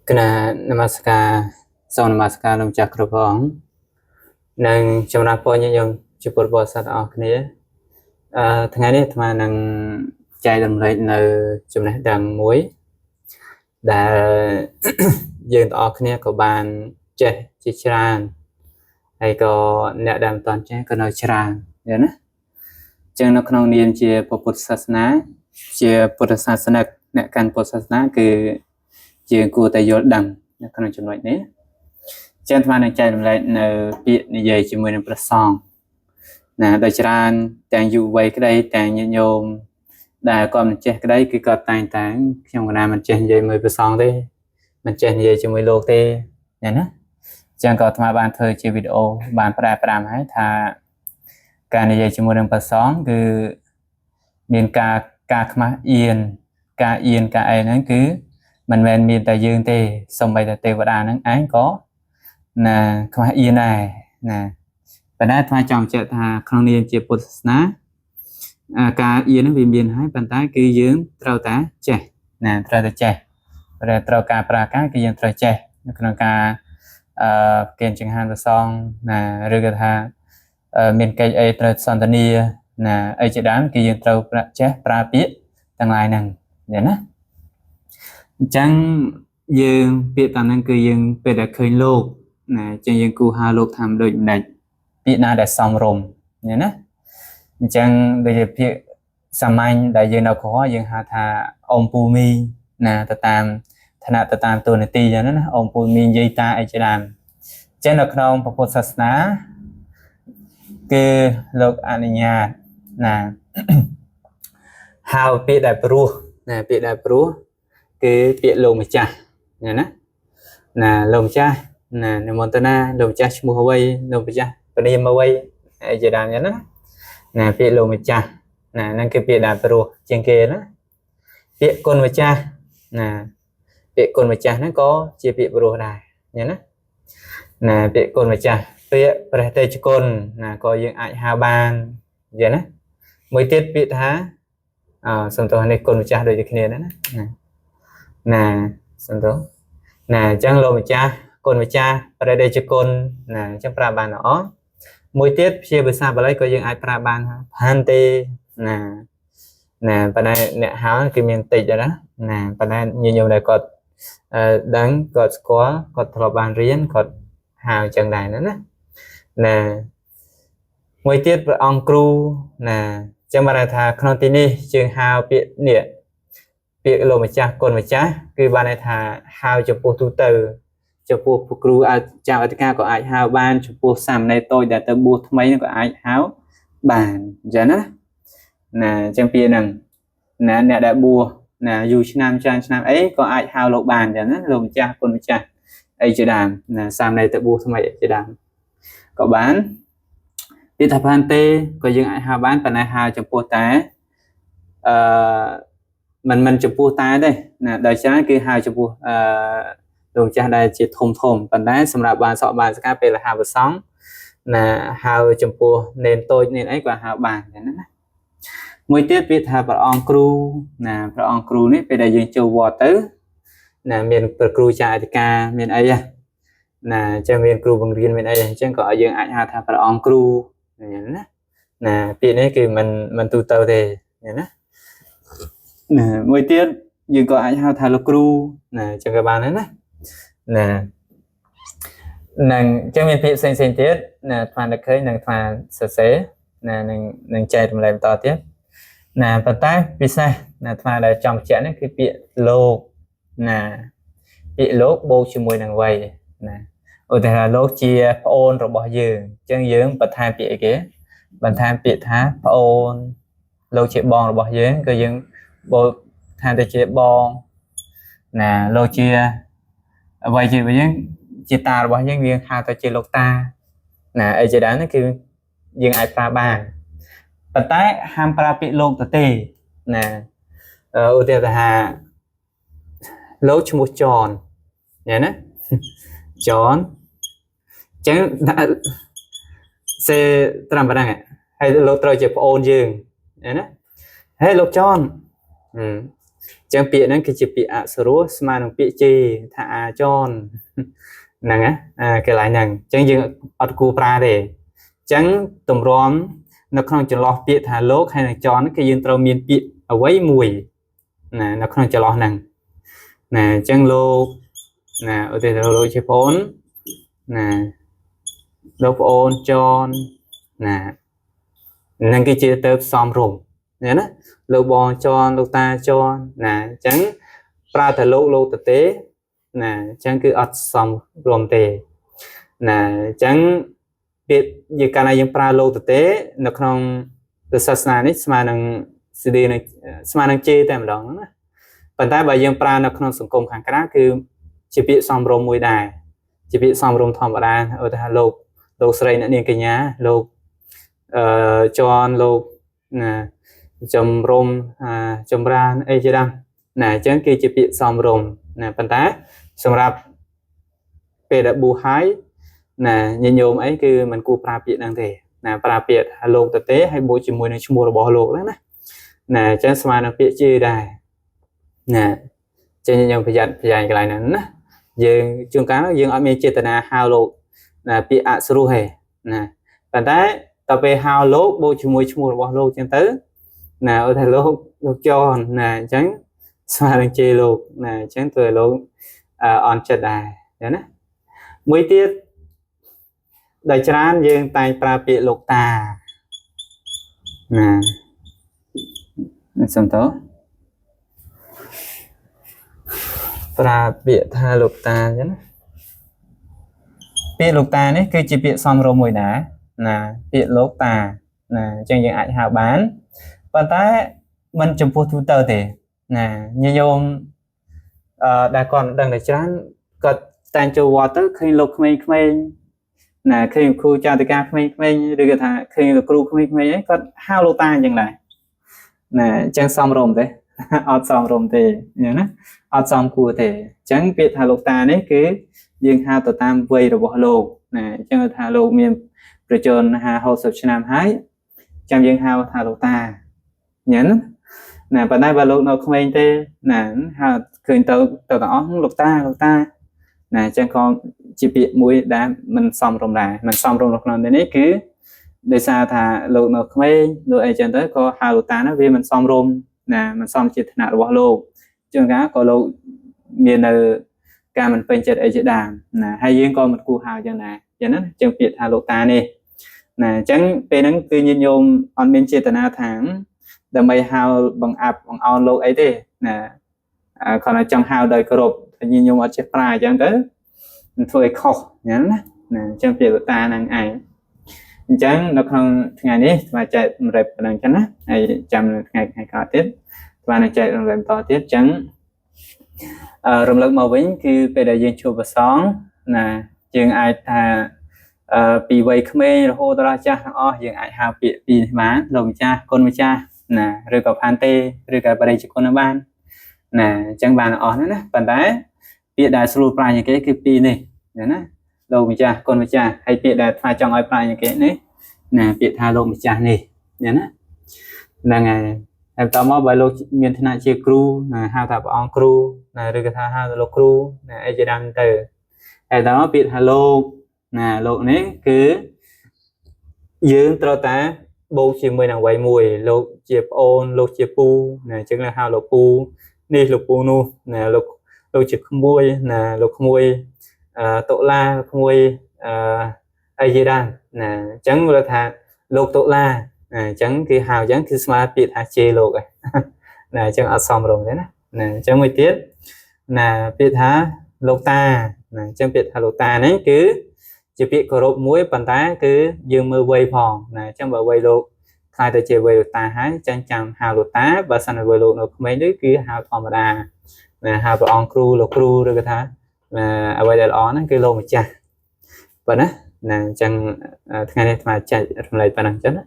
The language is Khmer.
គណៈនមស្ការសូមនមស្ការលោកចាស់គ្រប់ព្រះអង្គនិងចម្រើនពរញាតិញោមជាពុទ្ធបរិស័ទអស់គ្នាថ្ងៃនេះអាត្មានឹងចែករំលែកនៅចំណេះដឹងមួយដែលយើងទាំងអស់គ្នាក៏បានចេះជាច្រើនហើយក៏អ្នកដែលមិនទាន់ចេះក៏នៅច្រើនយល់ណាចឹងនៅក្នុងនាមជាពុទ្ធសាសនាជាពុទ្ធសាសនិកអ្នកកាន់ពុទ្ធសាសនាគឺជាគួរតែយល់ដឹងនៅក្នុងចំណុចនេះចឹងអាត្មានឹងចែករំលែកនៅពាក្យនិយាយជាមួយនឹងព្រះសង្ឃណាដោយច្រើនទាំងយុវវ័យក្តីទាំងញាតិញោមដែលគាត់មិនចេះក្តីគឺគាត់តែងខ្ញុំកណាមិនចេះនិយាយមួយព្រះសង្ឃទេមិនចេះនិយាយជាមួយលោកទេណាចឹងក៏អាត្មាបានធ្វើជាវីដេអូបានប្រែប្រាំហើយថាការនិយាយជាមួយនឹងព្រះសង្ឃគឺមានការខ្មាស់អៀនការអៀនការអីហ្នឹងគឺមិនមែនមានតែយើងទេសូម្បីតែទេវតាហ្នឹងឯងក៏ណាខ្មាស់អៀនដែរណាប៉ុន្តែថ្មចង់បញ្ជាក់ថាក្នុងនាមជាពុទ្ធសាសនាការអៀនហ្នឹងវាមានហើយប៉ុន្តែគឺយើងត្រូវតែចេះណាត្រូវតែចេះត្រូវការប្រាការគឺយើងត្រូវចេះនៅក្នុងការគេចង្ហាន់ប្រសងណាឬក៏ថាមានកិច្ចអីត្រូវសន្ទនាណាអីជាដើមគឺយើងត្រូវចេះប្រើពាក្យទាំងឡាយហ្នឹងណាអញ្ចឹងយើងពាក្យតាមហ្នឹងគឺយើងពេលដែលឃើញលោកណាអញ្ចឹងយើងគូហៅលោកថាដូចម្ដេចពាក្យណាដែលសមរម្យណាអញ្ចឹងដូចជាពាក្យសាមញ្ញដែលយើងនៅក្រហមយើងហៅថាអ៊ំពូមីណាទៅតាមឋានៈទៅតាមតួនាទីអញ្ចឹងណាអ៊ំពូមីនិយាយតាអីជាដើមអញ្ចឹងនៅក្នុងពុទ្ធសាសនាគឺលោកអនុញ្ញាតណាហៅពាក្យដែលព្រោះណាពាក្យដែលព្រោះគឺពាក្យលោកម្ចាស់ណាលោកម្ចាស់ណានិមន្តនាលោកម្ចាស់ឈ្មោះអ្វីលោកម្ចាស់ព្រាមអ្វីអីជាដើមហ្នឹងណាពាក្យលោកម្ចាស់ណាហ្នឹងគឺពាក្យដែលព្រោះជាងគេណាពាក្យគុណម្ចាស់ណាពាក្យគុណម្ចាស់ហ្នឹងក៏ជាពាក្យព្រោះដែរណាពាក្យគុណម្ចាស់ពាក្យព្រះតេជគុណណាក៏យើងអាចហៅបានយល់ណាមួយទៀតពាក្យថាសំទោសនេះគុណម្ចាស់ដូចគ្នាណាសំទោសណាអញ្ចឹងលោកម្ចាស់គុណម្ចាស់ព្រះតេជគុណណាអញ្ចឹងប្រើបានល្អមួយទៀតជាភាសាបាលីក៏យើងអាចប្រើបានផាន់ទេណាប៉ុន្តែអ្នកហៅគឺមានតិចណាប៉ុន្តែញាតិញោមដែលគាត់ដឹងគាត់ស្គាល់គាត់ធ្លាប់បានរៀនគាត់ហៅអញ្ចឹងដែរណាមួយទៀតព្រះអង្គគ្រូណាអញ្ចឹងបានថាក្នុងទីនេះយើងហៅពាក្យនេះពាក្យលោកម្ចាស់គុណម្ចាស់គឺបានន័យថាហៅចំពោះទូទៅចំពោះគ្រូអាចារ្យអធិការក៏អាចហៅបានចំពោះសាមណេរតូចដែលទៅបួសថ្មីក៏អាចហៅបានអញ្ចឹងណាអញ្ចឹងពាក្យហ្នឹងណាអ្នកដែលបួសណាយូរឆ្នាំច្រើនឆ្នាំអីក៏អាចហៅលោកបានអញ្ចឹងណាលោកម្ចាស់គុណម្ចាស់អីជាដើមណាសាមណេរទៅបួសថ្មីអីជាដើមក៏បានពាក្យថាផាន់ទេក៏យើងអាចហៅបានប៉ុន្តែហៅចំពោះតែមិនចំពោះតែទេណាដោយច្រើនគឺហៅចំពោះលោកម្ចាស់ដែលជាធំប៉ុន្តែសម្រាប់បានសក់បានសកាពេលហៅប្រសង់ណាហៅចំពោះនេនតូចនេនអីក៏ហៅបានចឹងណាមួយទៀតពាក្យថាព្រះអង្គគ្រូណាព្រះអង្គគ្រូនេះពេលដែលយើងចូលវត្តទៅណាមានព្រះគ្រូចារ្យអធិការមានអីណាអញ្ចឹងមានគ្រូបង្រៀនមានអីអញ្ចឹងក៏យើងអាចហៅថាព្រះអង្គគ្រូណាពាក្យនេះគឺមិនទូទៅទេណាមួយទៀតយើងក៏អាចហៅថាលោកគ្រូណាអញ្ចឹងក៏បានដែរណានឹងអញ្ចឹងមានពាក្យផ្សេងទៀតណាថ្មនឹកឃើញនឹងថ្មសរសេរណានឹងចែករំលែកបន្តទៀតណាប៉ុន្តែពិសេសណាថ្មដែលចង់បញ្ជាក់នេះគឺពាក្យលោកណាពាក្យលោកបូកជាមួយនឹងវ័យណាឧទាហរណ៍លោកជាប្អូនរបស់យើងអញ្ចឹងយើងបន្ថែមពាក្យអីគេបន្ថែមពាក្យថាប្អូនលោកជាបងរបស់យើងក៏យើងបូកថាទៅជាបងណាលោកជាអ្វីជាយើងជាតារបស់យើងហៅទៅជាលោកតាណាអីជាដើមហ្នឹងគឺយើងអាចប្រើបានប៉ុន្តែហាមប្រើពាក្យលោកទៅទេណាឧទាហរណ៍ថាលោកឈ្មោះចនណាចនអញ្ចឹងសេត្រឹមប៉ុណ្ណឹងហើយលោកត្រូវជាប្អូនយើងណាហេលោកចន chẳng bị nó cái chỉ bị ạ sơ rúa mà nó bị chi thả tròn nàng á cái lại nàng chẳng dừng ở cu pra để chẳng tùm róm nó không chỉ lo bị thả lốt hay là tròn cái dừng trâu miên bị ở quấy mùi nè nó không chỉ lo nàng nè chẳng lô nè ở đây là lô chế phốn nè lô ôn tròn nè năng cái chia tớp xóm rùm nhớ đó lô bò tròn lô ta tròn nè chẳng pra thả lô tế nè chẳng cứ ớt xóm rùm tề nè chẳng biết như cái này những pra lô tế nó không từ sát nà nít mà năng xử lý này mà năng chê tại đó bản tay bài dương pra nó không sủng công hàng cái cứ chỉ biết xóm rùm mùi đài chỉ biết xóm rùm thòm ở đây ở đây lô sợi nữa nên cái nhá lô tròn lô nè chấm rôm chấm ra ấy chứ đăng nè chẳng kia chỉ bị xóm rôm nè phần tá xong ra về đã bù hái nè nhìn nhôm ấy cứ mình cu pra biệt đang thể nè pra biệt lô thực tế hay bố chỉ mùi này mua bỏ lô đó nè chẳng sao nó biệt chưa đài nè trên nhôm phải dặn cái lại nè dương chương cá dương ở miền trên là hao lô nè bị ạ sưu hề nè phần tá tập về hao lô bố chỉ mua bỏ lô trên tới nè ở đây lô tròn nè trắng xoa lên chê lô nè trắng tuổi lô on chật đài đó nè mới tiết đại trán dương tay pra bị lục tà nè xong đó pra bị tha lục tà chứ bị lục tà đấy cứ chỉ bị xong rồi mùi đá nè bị lục tà nè chẳng những ai hào bán và ta mình chụp phút thu tờ thì nè như nhôm đã còn đang để chán cật tan châu water khi lục mình nè khi khu cha từ ca mình được thà khi lục khu mình ấy có hao lô ta chẳng lại nè chẳng xong rồi thế ọt xong rồi thì nhớ nè ọt xong của thì chẳng biết thà lục ta đấy cứ dương hao tờ tam vây rồi bỏ lô nè chẳng thà lô miền rồi chôn hà hậu sập nam hái trong dương hao thà lục ta nhấn nè và đây bà lục nó không anh tê nè ha cười tàu đó lục ta nè chẳng con chỉ bị mũi đã mình xong rồi lục nó đến đấy cứ để sao thà lục nó không anh lục ấy chẳng tới có hai lục ta nó vì mình xong rồi nè mình xong chỉ thà bỏ lục chương cá có lục miền ở cả mình phải chết ở chế đàm nè hay riêng con một cu hào chẳng nè cho nó chẳng biệt hai lục ta nè nè chẳng về nó tự nhiên nhôm on bên chế tana tháng đầm bay hao bằng áp bằng on lô ấy thế nè còn ở trong hao đời cơ rộp như nhung ở trên prai chẳng tới thôi khóc nhắn nè trong việc của ta năng ai chẳng nó không ngàyนี้mà chạy rệp đằng chắn á hay chăm ngày có tiếp và nó chạy rệp to tiếp chẳng rộng lực màu vĩnhគឺពេលដែលយើងជួបប្រសងណាយើងអាចថាពីវ័យក្មេងរហូតដល់ចាស់ទាំងអស់យើងអាចហៅពាក្យពីបានលោកម្ចាស់គុណម្ចាស់ណាឬក៏ផានទេឬក៏បរិយាគុណបានណាអញ្ចឹងបានអស់ហ្នឹងណាប៉ុន្តែពាក្យដែលស្រួលប្រាជ្ញគេគឺពីរនេះណាលោកម្ចាស់គុណម្ចាស់ហើយពាក្យដែលថាចង់ឲ្យប្រាជ្ញគេនេះណាពាក្យថាលោកម្ចាស់នេះណាហ្នឹងហើយតែតមកបើលោកមានឋានៈជាគ្រូណាហៅថាព្រះអង្គគ្រូណាឬក៏ថាហៅថាលោកគ្រូណាអីជាដើមទៅហើយតមកពាក្យថាលោកណាលោកនេះគឺយើងត្រូវតែបូកជាមួយនឹងអ្វីមួយលោកជាប្អូនលោកជាពូណាអញ្ចឹងហៅលោកពូនេះលោកពូនោះណាលោកជាក្មួយណាលោកក្មួយតុលាក្មួយអីជាដើមណាអញ្ចឹងគាត់ថាលោកតុលាអញ្ចឹងគឺហៅអញ្ចឹងគឺស្មើពាក្យថាជេលោកហ្នឹងណាអញ្ចឹងអត់សមរម្យទេណាអញ្ចឹងមួយទៀតណាពាក្យថាលោកតាណាអញ្ចឹងពាក្យថាលោកតាហ្នឹងគឺជាពាក្យគោរពមួយប៉ុន្តែគឺយើងមើលវ័យផងណាអញ្ចឹងបើវ័យលោកខ្លាយទៅជាវ័យលោកតាហើយអញ្ចឹងចាំហៅលោកតាបើសិនជាវ័យលោកនៅក្មេងនេះគឺហៅធម្មតាណាហៅព្រះអង្គគ្រូលោកគ្រូឬក៏ថាអ្វីដែលល្អហ្នឹងគឺលោកម្ចាស់ប៉ុណ្ណាណាអញ្ចឹងថ្ងៃនេះស្មាចែករំលែកប៉ុណ្ណឹងអញ្ចឹងណា